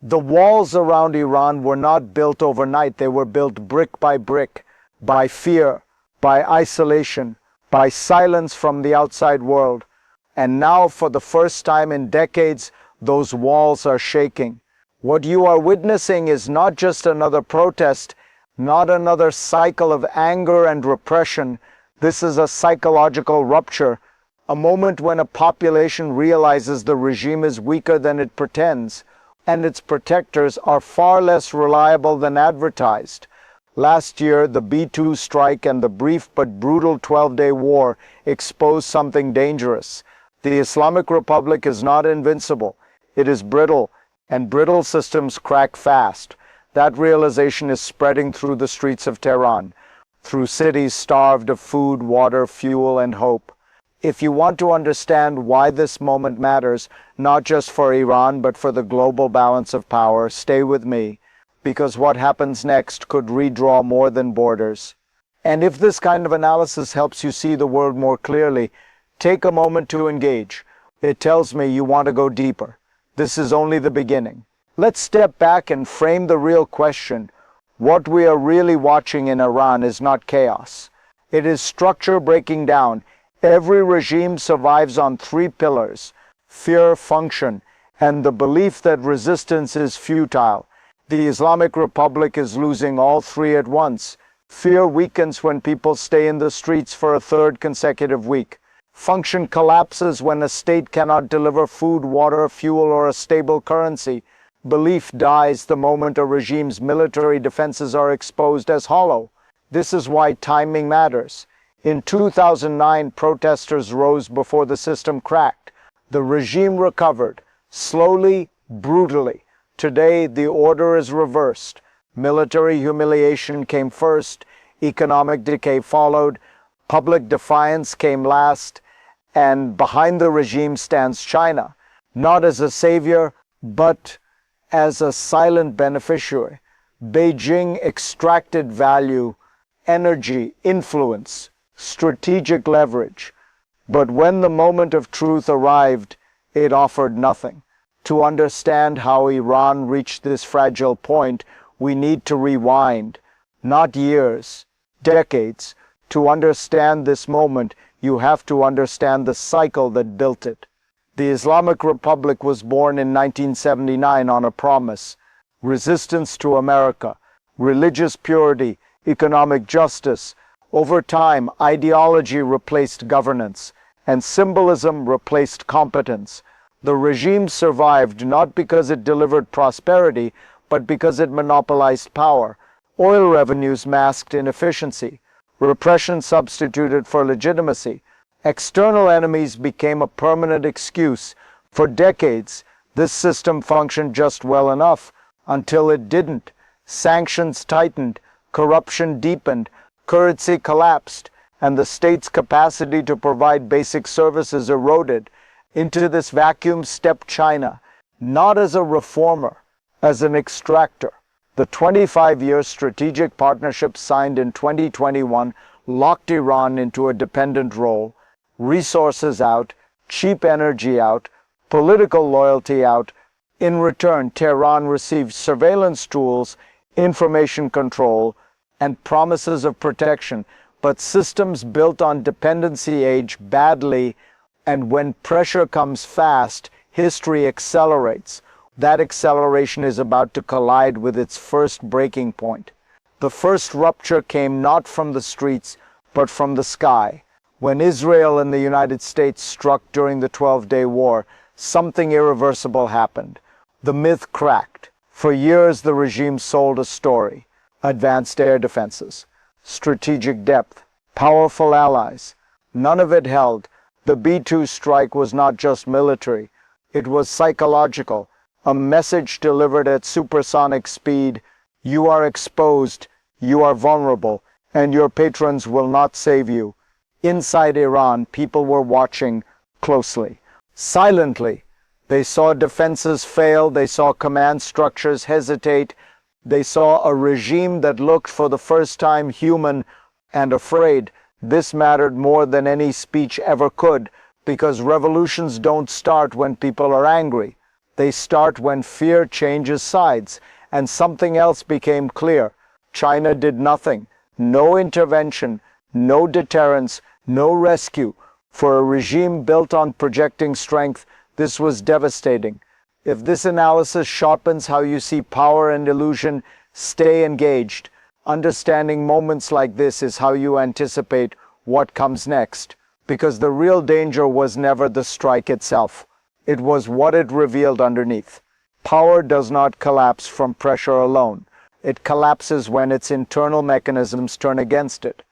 The walls around Iran were not built overnight. They were built brick, by fear, by isolation, by silence from the outside world. And now, for the first time in decades, those walls are shaking. What you are witnessing is not just another protest, not another cycle of anger and repression. This is a psychological rupture, a moment when a population realizes the regime is weaker than it pretends, and its protectors are far less reliable than advertised. Last year, the B-2 strike and the brief but brutal 12-day war exposed something dangerous. The Islamic Republic is not invincible. It is brittle, and brittle systems crack fast. That realization is spreading through the streets of Tehran, through cities starved of food, water, fuel, and hope. If you want to understand why this moment matters, not just for Iran, but for the global balance of power, stay with me, because what happens next could redraw more than borders. And if this kind of analysis helps you see the world more clearly, take a moment to engage. It tells me you want to go deeper. This is only the beginning. Let's step back and frame the real question. What we are really watching in Iran is not chaos. It is structure breaking down. Every regime survives on three pillars: fear, function, and the belief that resistance is futile. The Islamic Republic is losing all three at once. Fear weakens when people stay in the streets for a third consecutive week. Function collapses when a state cannot deliver food, water, fuel, or a stable currency. Belief dies the moment a regime's military defenses are exposed as hollow. This is why timing matters. In 2009, protesters rose before the system cracked. The regime recovered, slowly, brutally. Today, the order is reversed. Military humiliation came first, economic decay followed, public defiance came last, and behind the regime stands China, not as a savior, but as a silent beneficiary. Beijing extracted value, energy, influence, strategic leverage. But when the moment of truth arrived, it offered nothing. To understand how Iran reached this fragile point, we need to rewind, not years, decades. To understand this moment, you have to understand the cycle that built it. The Islamic Republic was born in 1979 on a promise: resistance to America, religious purity, economic justice. Over time, ideology replaced governance, and symbolism replaced competence. The regime survived not because it delivered prosperity, but because it monopolized power. Oil revenues masked inefficiency. Repression substituted for legitimacy. External enemies became a permanent excuse. For decades, this system functioned just well enough, until it didn't. Sanctions tightened, corruption deepened, currency collapsed, and the state's capacity to provide basic services eroded. Into this vacuum stepped China, not as a reformer, as an extractor. The 25-year strategic partnership signed in 2021 locked Iran into a dependent role: resources out, cheap energy out, political loyalty out. In return, Tehran received surveillance tools, information control, and promises of protection. But systems built on dependency age badly, and when pressure comes fast, history accelerates. That acceleration is about to collide with its first breaking point. The first rupture came not from the streets, but from the sky. When Israel and the United States struck during the 12-day war, something irreversible happened. The myth cracked. For years, the regime sold a story: advanced air defenses, strategic depth, powerful allies. None of it held. The B-2 strike was not just military. It was psychological. A message delivered at supersonic speed: you are exposed, you are vulnerable, and your patrons will not save you. Inside Iran, people were watching closely, silently. They saw defenses fail, they saw command structures hesitate, they saw a regime that looked for the first time human and afraid. This mattered more than any speech ever could, because revolutions don't start when people are angry. They start when fear changes sides, and something else became clear. China did nothing. No intervention, no deterrence, no rescue. For a regime built on projecting strength, this was devastating. If this analysis sharpens how you see power and illusion, stay engaged. Understanding moments like this is how you anticipate what comes next. Because the real danger was never the strike itself. It was what it revealed underneath. Power does not collapse from pressure alone. It collapses when its internal mechanisms turn against it.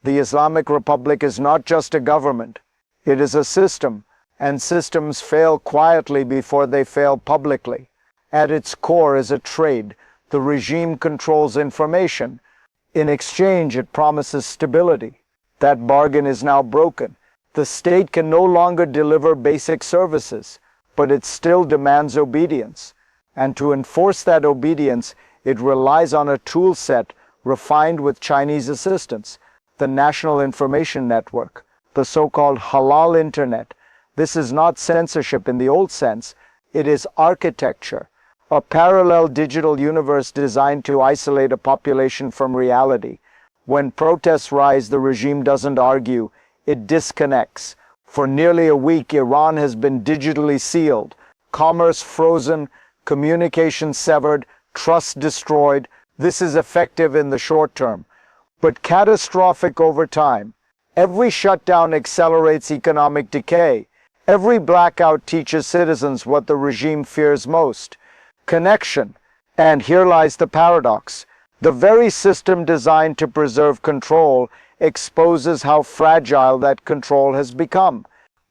The Islamic Republic is not just a government. It is a system, and systems fail quietly before they fail publicly. At its core is a trade. The regime controls information. In exchange, it promises stability. That bargain is now broken. The state can no longer deliver basic services, but it still demands obedience. And to enforce that obedience, it relies on a tool set refined with Chinese assistance, the National Information Network, the so-called halal internet. This is not censorship in the old sense, it is architecture, a parallel digital universe designed to isolate a population from reality. When protests rise, the regime doesn't argue, it disconnects. For nearly a week, Iran has been digitally sealed, commerce frozen, communication severed, trust destroyed. This is effective in the short term, but catastrophic over time. Every shutdown accelerates economic decay. Every blackout teaches citizens what the regime fears most: connection. And here lies the paradox. The very system designed to preserve control exposes how fragile that control has become.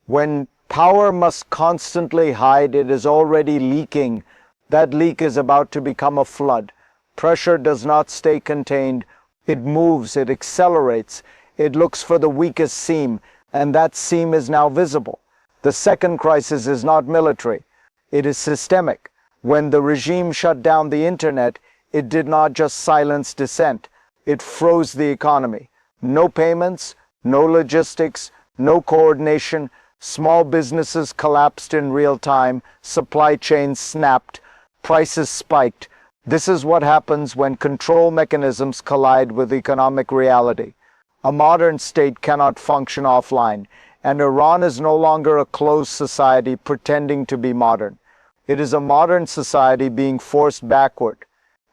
When power must constantly hide, it is already leaking. That leak is about to become a flood. Pressure does not stay contained. It moves, it accelerates. It looks for the weakest seam, and that seam is now visible. The second crisis is not military. It is systemic. When the regime shut down the internet, it did not just silence dissent. It froze the economy. No payments, no logistics, no coordination. Small businesses collapsed in real time. Supply chains snapped. Prices spiked. This is what happens when control mechanisms collide with economic reality. A modern state cannot function offline, and Iran is no longer a closed society pretending to be modern. It is a modern society being forced backward.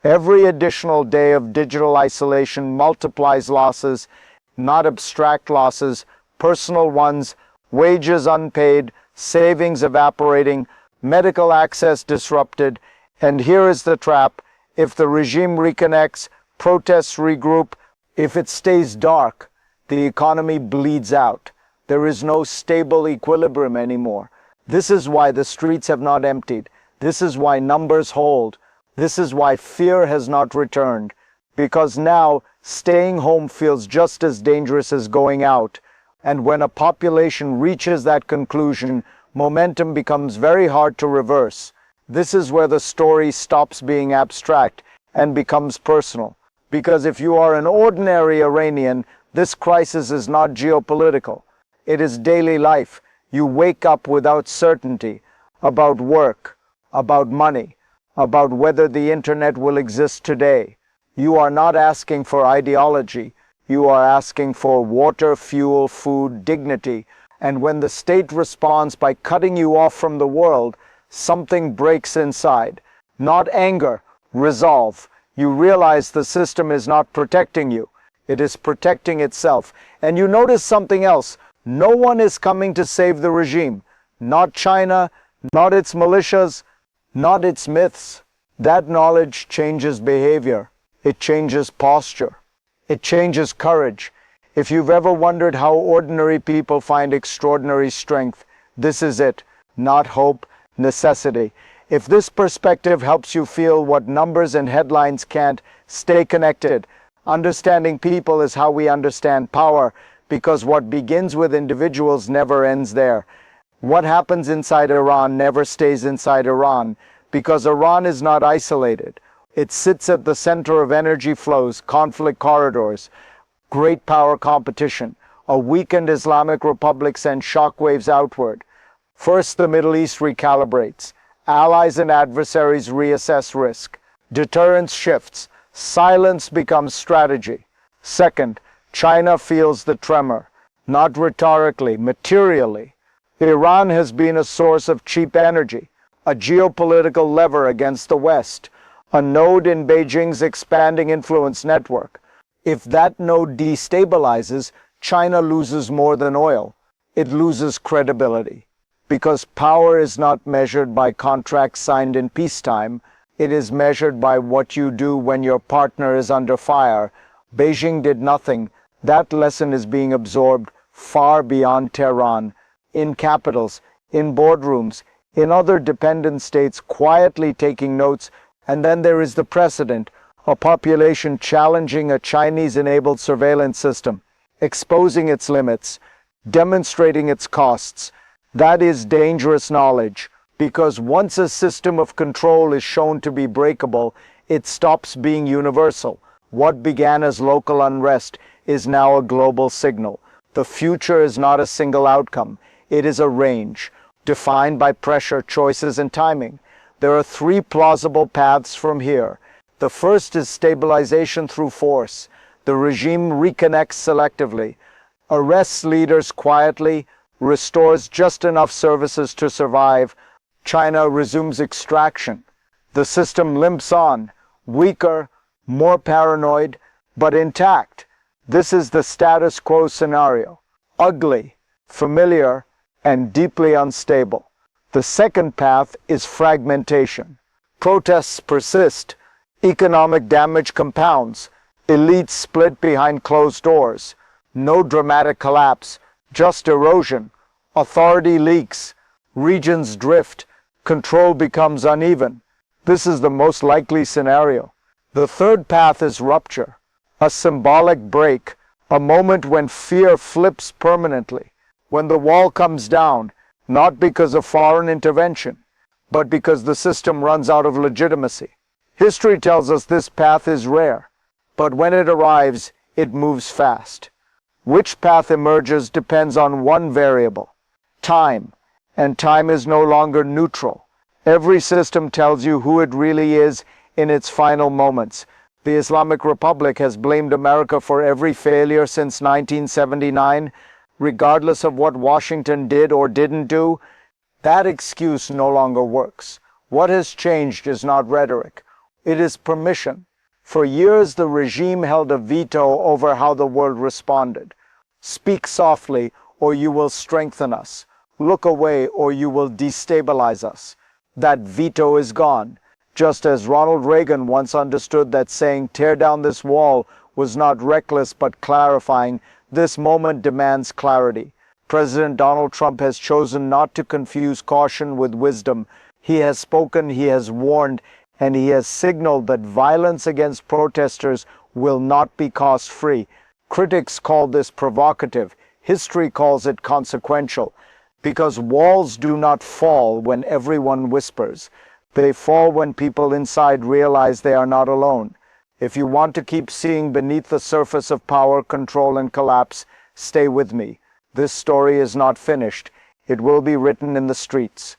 Every additional day of digital isolation multiplies losses, not abstract losses, personal ones, wages unpaid, savings evaporating, medical access disrupted. And here is the trap. If the regime reconnects, protests regroup, if it stays dark, the economy bleeds out. There is no stable equilibrium anymore. This is why the streets have not emptied. This is why numbers hold. This is why fear has not returned. Because now, staying home feels just as dangerous as going out. And when a population reaches that conclusion, momentum becomes very hard to reverse. This is where the story stops being abstract and becomes personal. Because if you are an ordinary Iranian, this crisis is not geopolitical. It is daily life. You wake up without certainty about work, about money, about whether the internet will exist today. You are not asking for ideology. You are asking for water, fuel, food, dignity. And when the state responds by cutting you off from the world, something breaks inside. Not anger, resolve. You realize the system is not protecting you. It is protecting itself. And you notice something else. No one is coming to save the regime. Not China, not its militias, not its myths. That knowledge changes behavior. It changes posture. It changes courage. If you've ever wondered how ordinary people find extraordinary strength, this is it. Not hope, necessity. If this perspective helps you feel what numbers and headlines can't, stay connected. Understanding people is how we understand power, because what begins with individuals never ends there. What happens inside Iran never stays inside Iran, because Iran is not isolated. It sits at the center of energy flows, conflict corridors, great power competition. A weakened Islamic Republic sends shockwaves outward. First, the Middle East recalibrates. Allies and adversaries reassess risk. Deterrence shifts. Silence becomes strategy. Second, China feels the tremor, not rhetorically, materially. Iran has been a source of cheap energy, a geopolitical lever against the West, a node in Beijing's expanding influence network. If that node destabilizes, China loses more than oil. It loses credibility. Because power is not measured by contracts signed in peacetime, it is measured by what you do when your partner is under fire. Beijing did nothing. That lesson is being absorbed far beyond Tehran, in capitals, in boardrooms, in other dependent states quietly taking notes. And then there is the precedent, a population challenging a Chinese-enabled surveillance system, exposing its limits, demonstrating its costs. That is dangerous knowledge, because once a system of control is shown to be breakable, it stops being universal. What began as local unrest is now a global signal. The future is not a single outcome. It is a range, defined by pressure, choices, and timing. There are three plausible paths from here. The first is stabilization through force. The regime reconnects selectively, arrests leaders quietly, restores just enough services to survive. China resumes extraction. The system limps on, weaker, more paranoid, but intact. This is the status quo scenario. Ugly, familiar, and deeply unstable. The second path is fragmentation. Protests persist. Economic damage compounds. Elites split behind closed doors. No dramatic collapse, just erosion. Authority leaks. Regions drift. Control becomes uneven. This is the most likely scenario. The third path is rupture, a symbolic break, a moment when fear flips permanently, when the wall comes down, not because of foreign intervention, but because the system runs out of legitimacy. History tells us this path is rare, but when it arrives, it moves fast. Which path emerges depends on one variable, time, and time is no longer neutral. Every system tells you who it really is in its final moments. The Islamic Republic has blamed America for every failure since 1979, regardless of what Washington did or didn't do. That excuse no longer works. What has changed is not rhetoric. It is permission. For years, the regime held a veto over how the world responded. Speak softly, or you will strengthen us. Look away, or you will destabilize us. That veto is gone. Just as Ronald Reagan once understood that saying, "Tear down this wall," was not reckless but clarifying, this moment demands clarity. President Donald Trump has chosen not to confuse caution with wisdom. He has spoken, he has warned, and he has signaled that violence against protesters will not be cost-free. Critics call this provocative. History calls it consequential. Because walls do not fall when everyone whispers. They fall when people inside realize they are not alone. If you want to keep seeing beneath the surface of power, control, and collapse, stay with me. This story is not finished. It will be written in the streets.